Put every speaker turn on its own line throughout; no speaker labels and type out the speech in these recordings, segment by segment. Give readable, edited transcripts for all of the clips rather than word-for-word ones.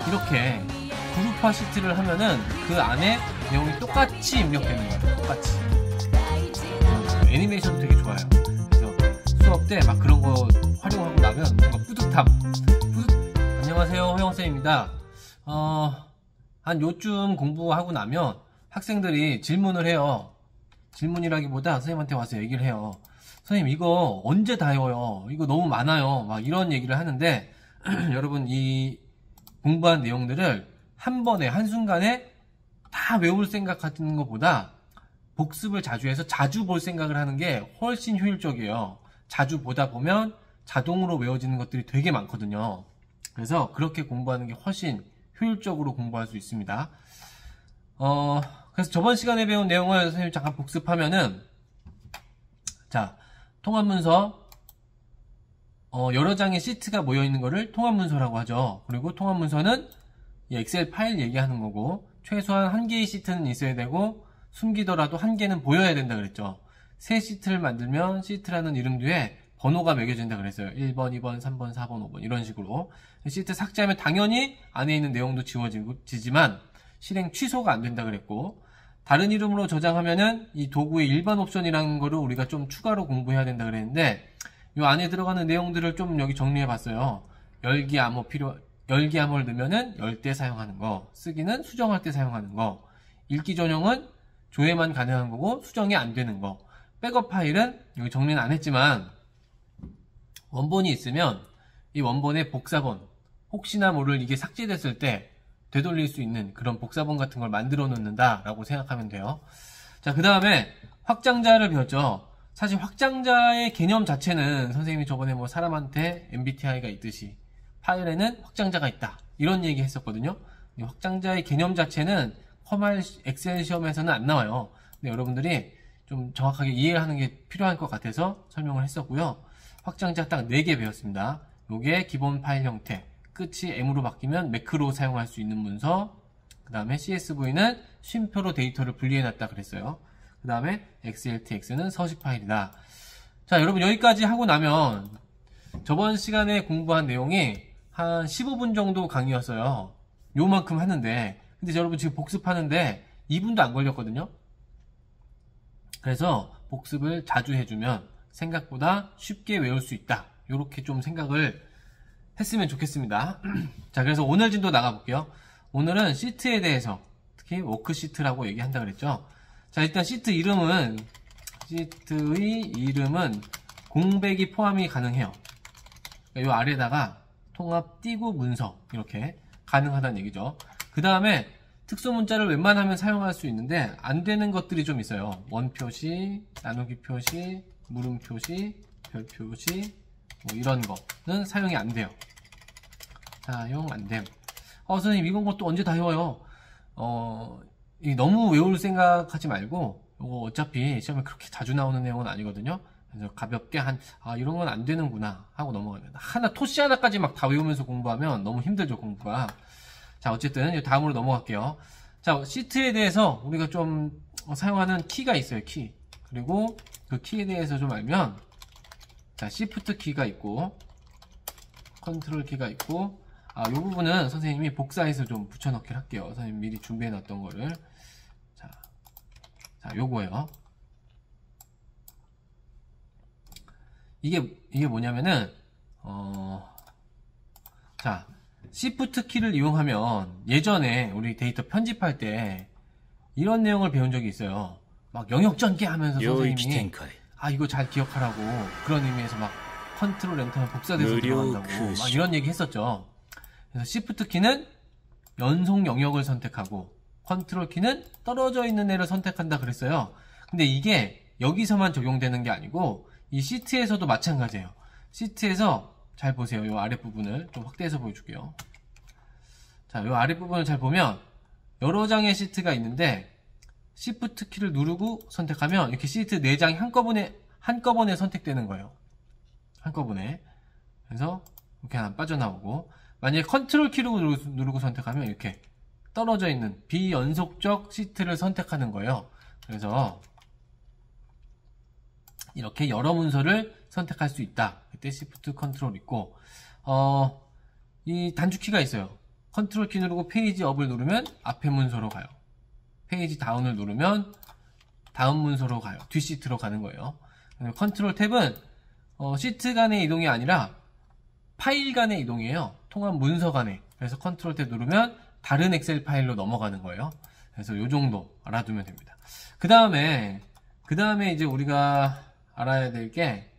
이렇게 그룹화 시트를 하면은 그 안에 내용이 똑같이 입력되는 거예요. 똑같이. 애니메이션도 되게 좋아요. 그래서 수업 때 막 그런 거 활용하고 나면 뭔가 뿌듯함. 안녕하세요, 허영쌤입니다. 한 요쯤 공부하고 나면 학생들이 질문을 해요. 질문이라기보다 선생님한테 와서 얘기를 해요. 선생님, 이거 언제 다 외워요? 이거 너무 많아요. 막 이런 얘기를 하는데 여러분, 이 공부한 내용들을 한 번에 한순간에 다 외울 생각 하는 것보다 복습을 자주 해서 자주 볼 생각을 하는 게 훨씬 효율적이에요. 자주 보다 보면 자동으로 외워지는 것들이 되게 많거든요. 그래서 그렇게 공부하는 게 훨씬 효율적으로 공부할 수 있습니다. 그래서 저번 시간에 배운 내용을 선생님 잠깐 복습하면은, 자, 통합문서, 여러 장의 시트가 모여있는 거를 통합문서라고 하죠. 그리고 통합문서는 이 엑셀 파일 얘기하는 거고, 최소한 한 개의 시트는 있어야 되고, 숨기더라도 한 개는 보여야 된다 그랬죠. 새 시트를 만들면 시트라는 이름 뒤에 번호가 매겨진다 그랬어요. 1번, 2번, 3번, 4번, 5번 이런 식으로. 시트 삭제하면 당연히 안에 있는 내용도 지워지지만 실행 취소가 안 된다 그랬고, 다른 이름으로 저장하면은 이 도구의 일반 옵션이라는 거를 우리가 좀 추가로 공부해야 된다 그랬는데, 이 안에 들어가는 내용들을 좀 여기 정리해 봤어요. 열기 암호를 넣으면은 열 때 사용하는 거, 쓰기는 수정할 때 사용하는 거, 읽기 전용은 조회만 가능한 거고 수정이 안 되는 거, 백업 파일은 여기 정리는 안 했지만 원본이 있으면 이 원본의 복사본, 혹시나 모를 이게 삭제됐을 때 되돌릴 수 있는 그런 복사본 같은 걸 만들어 놓는다 라고 생각하면 돼요. 자, 그 다음에 확장자를 배웠죠. 사실 확장자의 개념 자체는 선생님이 저번에 뭐 사람한테 MBTI가 있듯이 파일에는 확장자가 있다 이런 얘기 했었거든요. 이 확장자의 개념 자체는 컴활 엑셀 시험에서는 안 나와요. 근데 여러분들이 좀 정확하게 이해하는 게 필요할 것 같아서 설명을 했었고요. 확장자 딱 4개 배웠습니다. 요게 기본 파일 형태, 끝이 M으로 바뀌면 매크로 사용할 수 있는 문서, 그 다음에 CSV는 쉼표로 데이터를 분리해놨다 그랬어요. 그 다음에 XLTX는 서식 파일이다. 자, 여러분 여기까지 하고 나면 저번 시간에 공부한 내용이 한 15분 정도 강의였어요. 요만큼 하는데, 근데 여러분 지금 복습하는데 2분도 안 걸렸거든요. 그래서 복습을 자주 해주면 생각보다 쉽게 외울 수 있다. 요렇게 좀 생각을 했으면 좋겠습니다. 자, 그래서 오늘 진도 나가볼게요. 오늘은 시트에 대해서, 특히 워크시트라고 얘기한다 그랬죠. 자, 일단 시트의 이름은 공백이 포함이 가능해요. 이 아래다가 통합 띄고 문서 이렇게 가능하다는 얘기죠. 그 다음에 특수 문자를 웬만하면 사용할 수 있는데 안 되는 것들이 좀 있어요. 원 표시, 나누기 표시, 물음 표시, 별 표시, 뭐 이런 거는 사용이 안 돼요. 사용 안 됨. 선생님 이건 것도 언제 다 외워요? 너무 외울 생각하지 말고, 이거 어차피 시험에 그렇게 자주 나오는 내용은 아니거든요. 그래서 가볍게 이런 건 안 되는구나 하고 넘어가면 토시 하나까지 막 다 외우면서 공부하면 너무 힘들죠, 공부가. 자, 어쨌든 다음으로 넘어갈게요. 자, 시트에 대해서 우리가 좀 사용하는 키가 있어요, 키. 그리고 그 키에 대해서 좀 알면, 자, 시프트 키가 있고 컨트롤 키가 있고, 이 부분은 선생님이 복사해서 좀 붙여넣기를 할게요. 선생님 미리 준비해 놨던 거를. 자, 요거예요. 이게 뭐냐면은, 자, 시프트 키를 이용하면 예전에 우리 데이터 편집할 때 이런 내용을 배운 적이 있어요. 막 영역 전개 하면서 선생님이 이거 잘 기억하라고, 그런 의미에서 막 컨트롤 엔터면 복사돼서 들어간다고 막 이런 얘기 했었죠. 그래서 시프트 키는 연속 영역을 선택하고 컨트롤 키는 떨어져 있는 애를 선택한다 그랬어요. 근데 이게 여기서만 적용되는 게 아니고 이 시트에서도 마찬가지예요. 시트에서 잘 보세요. 이 아랫부분을 좀 확대해서 보여줄게요. 자, 이 아랫부분을 잘 보면 여러 장의 시트가 있는데 시프트 키를 누르고 선택하면 이렇게 시트 4장이 한꺼번에 선택되는 거예요. 한꺼번에. 그래서 이렇게 하나 빠져나오고, 만약에 컨트롤 키로 누르고 선택하면 이렇게 떨어져 있는 비연속적 시트를 선택하는 거예요. 그래서 이렇게 여러 문서를 선택할 수 있다. 그때 시프트 컨트롤 있고, 이 단축키가 있어요. 컨트롤 키 누르고 페이지 업을 누르면 앞에 문서로 가요. 페이지 다운을 누르면 다음 문서로 가요. 뒷시트로 가는 거예요. 컨트롤 탭은 시트 간의 이동이 아니라 파일 간의 이동이에요. 통합 문서 간의. 그래서 컨트롤 탭 누르면 다른 엑셀 파일로 넘어가는 거예요. 그래서 요 정도 알아두면 됩니다. 그 다음에 이제 우리가 알아야 될 게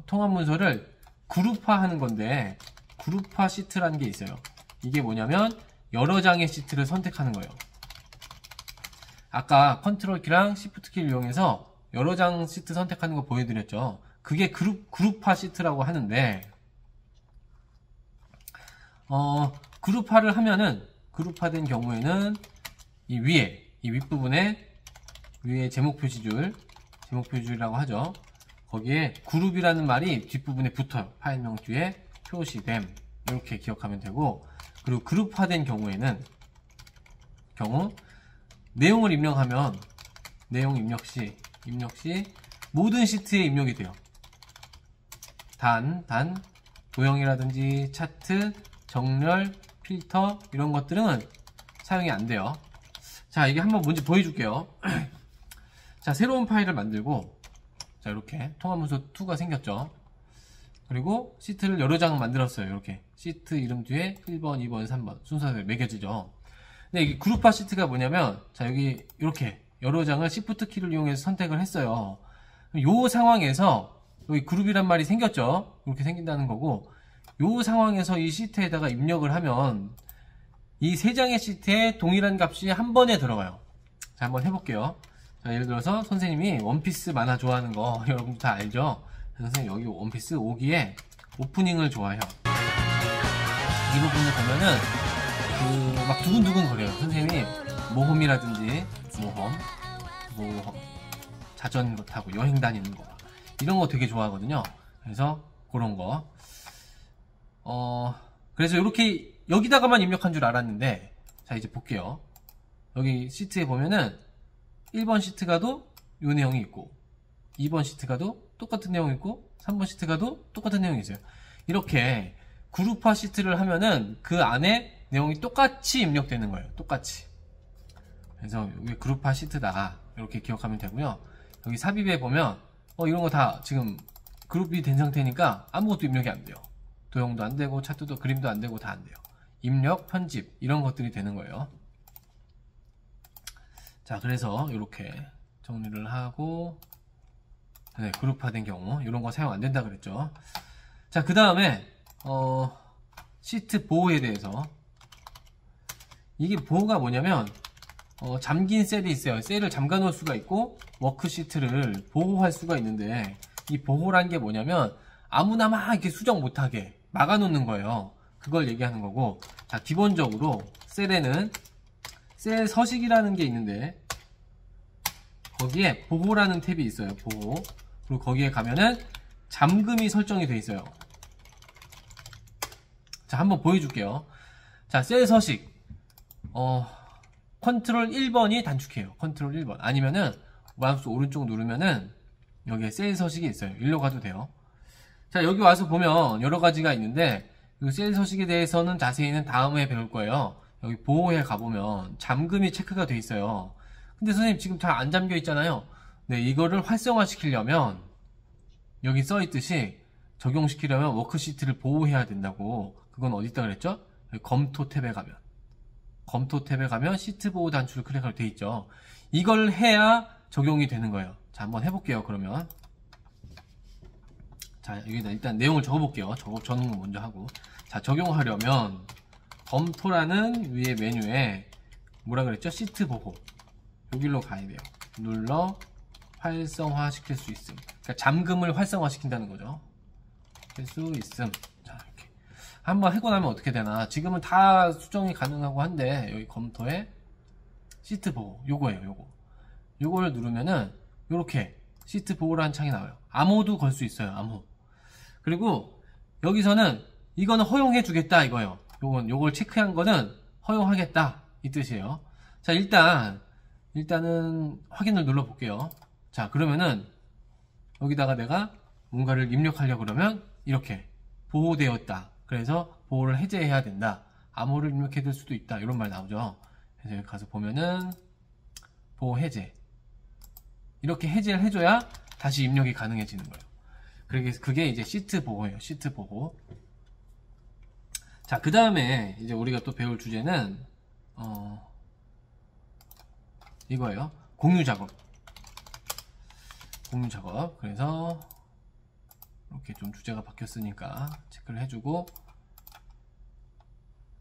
통합 문서를 그룹화 하는 건데, 그룹화 시트라는 게 있어요. 이게 뭐냐면 여러 장의 시트를 선택하는 거예요. 아까 컨트롤 키랑 시프트 키를 이용해서 여러 장 시트 선택하는 거 보여드렸죠. 그게 그룹화 시트라고 하는데, 그룹화를 하면은, 그룹화된 경우에는 이 윗부분에 위에 제목 표시줄이라고 하죠. 거기에 그룹이라는 말이 뒷부분에 붙어요. 파일명 뒤에 표시됨, 이렇게 기억하면 되고, 그리고 그룹화된 경우 내용을 입력하면 내용 입력 시 모든 시트에 입력이 돼요. 도형이라든지 차트, 정렬, 필터 이런 것들은 사용이 안 돼요. 자, 이게 한번 뭔지 보여줄게요. 자, 새로운 파일을 만들고, 자, 이렇게 통합문서 2가 생겼죠. 그리고 시트를 여러 장 만들었어요. 이렇게 시트 이름 뒤에 1번, 2번, 3번 순서대로 매겨지죠. 근데 이게 그룹화 시트가 뭐냐면, 자, 여기 이렇게 여러 장을 시프트 키를 이용해서 선택을 했어요. 요 상황에서 여기 그룹이란 말이 생겼죠. 이렇게 생긴다는 거고, 요 상황에서 이 시트에다가 입력을 하면 이 세 장의 시트에 동일한 값이 한 번에 들어가요. 자, 한번 해볼게요. 자, 예를 들어서 선생님이 원피스 만화 좋아하는 거 여러분도 다 알죠? 선생님 여기 원피스 5기에 오프닝을 좋아해요. 이 부분을 보면은 막 두근두근 거려요. 선생님이 모험이라든지 모험 자전거 타고 여행 다니는 거 이런 거 되게 좋아하거든요. 그래서 그런 거 그래서 이렇게 여기다가만 입력한 줄 알았는데, 자, 이제 볼게요. 여기 시트에 보면은 1번 시트 가도 요 내용이 있고, 2번 시트 가도 똑같은 내용이 있고, 3번 시트 가도 똑같은 내용이 있어요. 이렇게 그룹화 시트를 하면은 그 안에 내용이 똑같이 입력되는 거예요. 똑같이. 그래서 여기 그룹화 시트다, 이렇게 기억하면 되고요. 여기 삽입에 보면 이런 거 다 지금 그룹이 된 상태니까 아무것도 입력이 안 돼요. 도형도 안 되고, 차트도, 그림도 안 되고, 다 안 돼요. 입력, 편집 이런 것들이 되는 거예요. 자, 그래서 이렇게 정리를 하고, 네, 그룹화된 경우 이런 거 사용 안 된다 그랬죠. 자, 그 다음에 시트 보호에 대해서, 이게 보호가 뭐냐면 잠긴 셀이 있어요. 셀을 잠가 놓을 수가 있고 워크시트를 보호할 수가 있는데, 이 보호란 게 뭐냐면 아무나 막 이렇게 수정 못하게 막아 놓는 거예요. 그걸 얘기하는 거고, 자, 기본적으로 셀에는 셀 서식이라는 게 있는데, 거기에 보호라는 탭이 있어요. 보호. 그리고 거기에 가면은 잠금이 설정이 돼 있어요. 자, 한번 보여줄게요. 자, 셀 서식 컨트롤 1번이 단축해요. 컨트롤 1번 아니면은 마우스 오른쪽 누르면은 여기에 셀 서식이 있어요. 일로 가도 돼요. 자, 여기 와서 보면 여러 가지가 있는데, 이 셀 서식에 대해서는 자세히는 다음에 배울 거예요. 여기 보호에 가보면 잠금이 체크가 돼 있어요. 근데 선생님 지금 잘 안 잠겨 있잖아요. 네, 이거를 활성화 시키려면 여기 써 있듯이 적용시키려면 워크시트를 보호해야 된다고. 그건 어디 있다 그랬죠? 검토 탭에 가면 시트 보호 단추를 클릭하면 돼 있죠. 이걸 해야 적용이 되는 거예요. 자, 한번 해볼게요. 그러면 자, 여기다 일단 내용을 적어볼게요. 적는 거 먼저 하고, 자, 적용하려면 검토라는 위에 메뉴에 뭐라 그랬죠? 시트 보호, 여기로 가야 돼요. 눌러 활성화 시킬 수 있음. 그러니까 잠금을 활성화 시킨다는 거죠. 할 수 있음. 자, 이렇게 한번 하고 나면 어떻게 되나. 지금은 다 수정이 가능하고 한데, 여기 검토에 시트 보호, 요거예요. 요거를 누르면은 요렇게 시트 보호라는 창이 나와요. 암호도 걸 수 있어요. 암호. 그리고 여기서는 이거는 허용해 주겠다 이거예요. 요걸 체크한 거는 허용하겠다 이 뜻이에요. 자, 일단은 확인을 눌러 볼게요. 자, 그러면은 여기다가 내가 뭔가를 입력하려고 그러면 이렇게 보호되었다. 그래서 보호를 해제해야 된다. 암호를 입력해야 될 수도 있다. 이런 말 나오죠. 그래서 여기 가서 보면은 보호 해제. 이렇게 해제를 해줘야 다시 입력이 가능해지는 거예요. 그게 이제 시트 보호예요. 시트 보호. 자, 그 다음에 이제 우리가 또 배울 주제는 이거예요. 공유 작업. 공유 작업. 그래서 이렇게 좀 주제가 바뀌었으니까 체크를 해주고,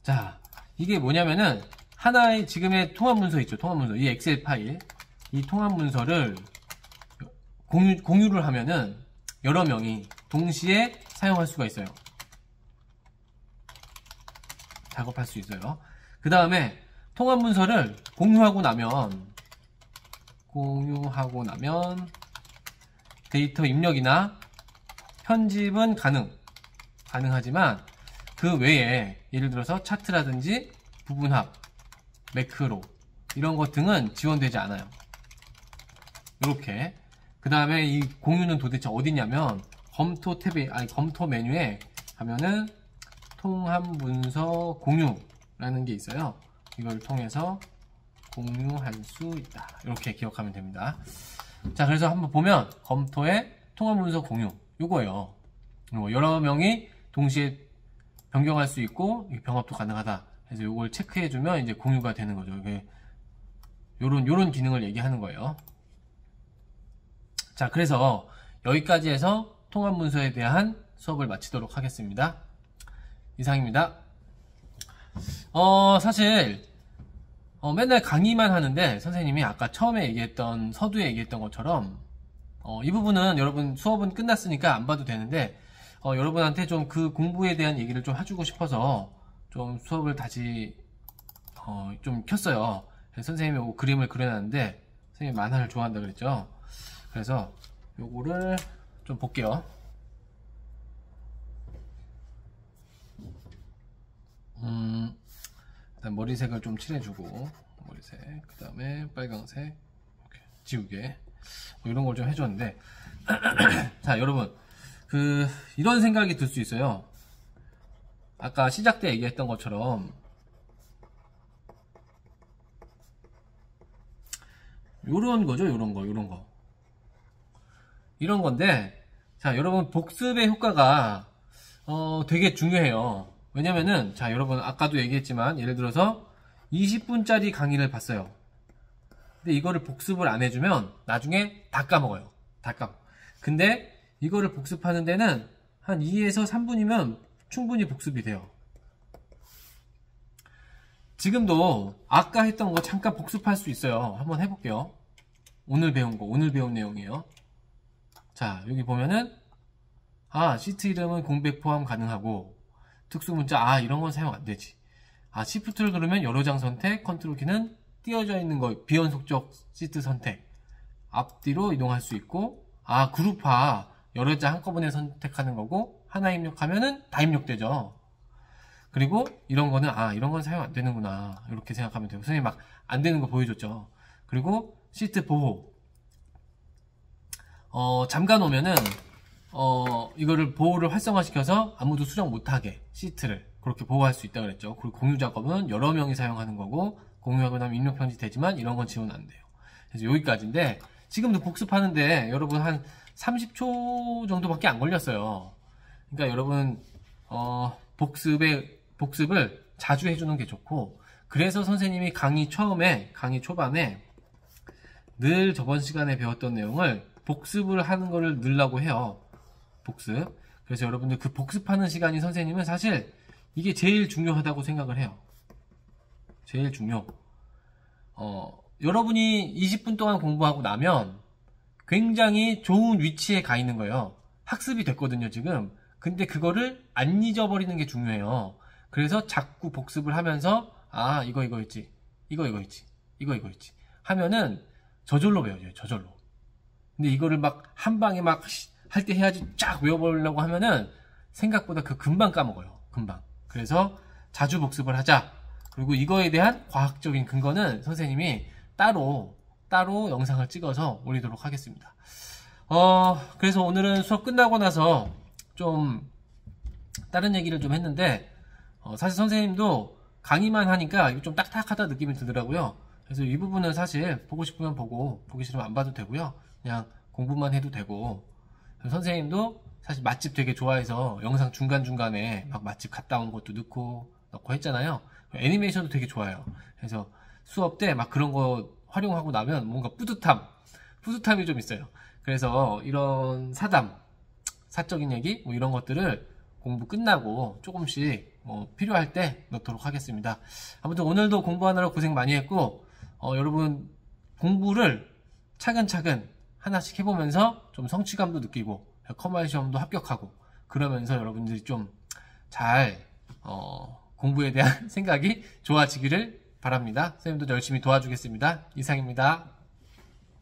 자, 이게 뭐냐면은 하나의 지금의 통합 문서 있죠. 통합 문서. 이 엑셀 파일. 이 통합 문서를 공유를 하면은 여러 명이 동시에 사용할 수가 있어요. 작업할 수 있어요. 그 다음에 통합 문서를 공유하고 나면 데이터 입력이나 편집은 가능하지만 그 외에 예를 들어서 차트라든지 부분합, 매크로 이런 것 등은 지원되지 않아요. 이렇게. 그 다음에 이 공유는 도대체 어디냐면 검토 메뉴에 가면은 통합 문서 공유라는 게 있어요. 이걸 통해서 공유할 수 있다. 이렇게 기억하면 됩니다. 자, 그래서 한번 보면 검토의 통합 문서 공유 요거예요. 여러 명이 동시에 변경할 수 있고 병합도 가능하다. 그래서 요걸 체크해주면 이제 공유가 되는 거죠. 이게 요런 기능을 얘기하는 거예요. 자, 그래서 여기까지 해서 통합 문서에 대한 수업을 마치도록 하겠습니다. 이상입니다. 사실 맨날 강의만 하는데 선생님이 아까 처음에 얘기했던 서두에 얘기했던 것처럼 이 부분은 여러분 수업은 끝났으니까 안 봐도 되는데 여러분한테 좀 그 공부에 대한 얘기를 좀 해주고 싶어서 좀 수업을 다시 좀 켰어요. 그래서 선생님이 그림을 그려놨는데 선생님이 만화를 좋아한다 그랬죠. 그래서 요거를 좀 볼게요. 일단 머리색을 좀 칠해주고, 머리색, 그 다음에 빨강색, 이렇게 지우개, 이런 걸 좀 해줬는데, 자, 여러분, 이런 생각이 들 수 있어요. 아까 시작 때 얘기했던 것처럼, 요런 거죠, 요런 거. 이런 건데, 자, 여러분, 복습의 효과가, 되게 중요해요. 왜냐면은, 자, 여러분, 아까도 얘기했지만, 예를 들어서 20분짜리 강의를 봤어요. 근데 이거를 복습을 안 해주면, 나중에 다 까먹어요. 근데, 이거를 복습하는 데는 한 2에서 3분이면 충분히 복습이 돼요. 지금도 아까 했던 거 잠깐 복습할 수 있어요. 한번 해볼게요. 오늘 배운 내용이에요. 자, 여기 보면은, 시트 이름은 공백 포함 가능하고, 특수문자, 이런 건 사용 안 되지. 시프트를 누르면 여러 장 선택, 컨트롤 키는 띄어져 있는 거, 비연속적 시트 선택. 앞뒤로 이동할 수 있고, 그룹화, 여러 장 한꺼번에 선택하는 거고, 하나 입력하면은 다 입력되죠. 그리고 이런 거는, 이런 건 사용 안 되는구나. 이렇게 생각하면 돼요. 선생님 막 안 되는 거 보여줬죠. 그리고 시트 보호. 잠가 놓으면은, 이거를 보호를 활성화시켜서 아무도 수정 못하게 시트를 그렇게 보호할 수 있다고 그랬죠. 그리고 공유 작업은 여러 명이 사용하는 거고 공유하고 나면 입력 편집 되지만 이런 건 지원 안 돼요. 그래서 여기까지인데 지금도 복습하는데 여러분 한 30초 정도밖에 안 걸렸어요. 그러니까 여러분 복습을 자주 해주는 게 좋고, 그래서 선생님이 강의 초반에 늘 저번 시간에 배웠던 내용을 복습을 하는 거를 넣으려고 해요. 복습. 그래서 여러분들 그 복습하는 시간이 선생님은 사실 이게 제일 중요하다고 생각을 해요. 제일 중요. 여러분이 20분 동안 공부하고 나면 굉장히 좋은 위치에 가 있는 거예요. 학습이 됐거든요, 지금. 근데 그거를 안 잊어버리는 게 중요해요. 그래서 자꾸 복습을 하면서 이거 있지. 이거 있지. 하면은 저절로 배워져요, 저절로. 근데 이거를 막 한 방에 막 할 때 해야지 쫙 외워보려고 하면은 생각보다 금방 까먹어요. 금방. 그래서 자주 복습을 하자. 그리고 이거에 대한 과학적인 근거는 선생님이 따로 영상을 찍어서 올리도록 하겠습니다. 그래서 오늘은 수업 끝나고 나서 좀 다른 얘기를 좀 했는데, 사실 선생님도 강의만 하니까 이거 좀 딱딱하다 느낌이 들더라고요. 그래서 이 부분은 사실 보고 싶으면 보고 보기 싫으면 안 봐도 되고요. 그냥 공부만 해도 되고, 선생님도 사실 맛집 되게 좋아해서 영상 중간중간에 막 맛집 갔다 온 것도 넣고 했잖아요. 애니메이션도 되게 좋아요. 그래서 수업 때 막 그런 거 활용하고 나면 뭔가 뿌듯함이 좀 있어요. 그래서 이런 사적인 얘기 뭐 이런 것들을 공부 끝나고 조금씩 필요할 때 넣도록 하겠습니다. 아무튼 오늘도 공부하느라 고생 많이 했고, 여러분 공부를 차근차근 하나씩 해보면서 좀 성취감도 느끼고 커머셜 시험도 합격하고 그러면서 여러분들이 좀 잘 공부에 대한 생각이 좋아지기를 바랍니다. 선생님도 열심히 도와주겠습니다. 이상입니다.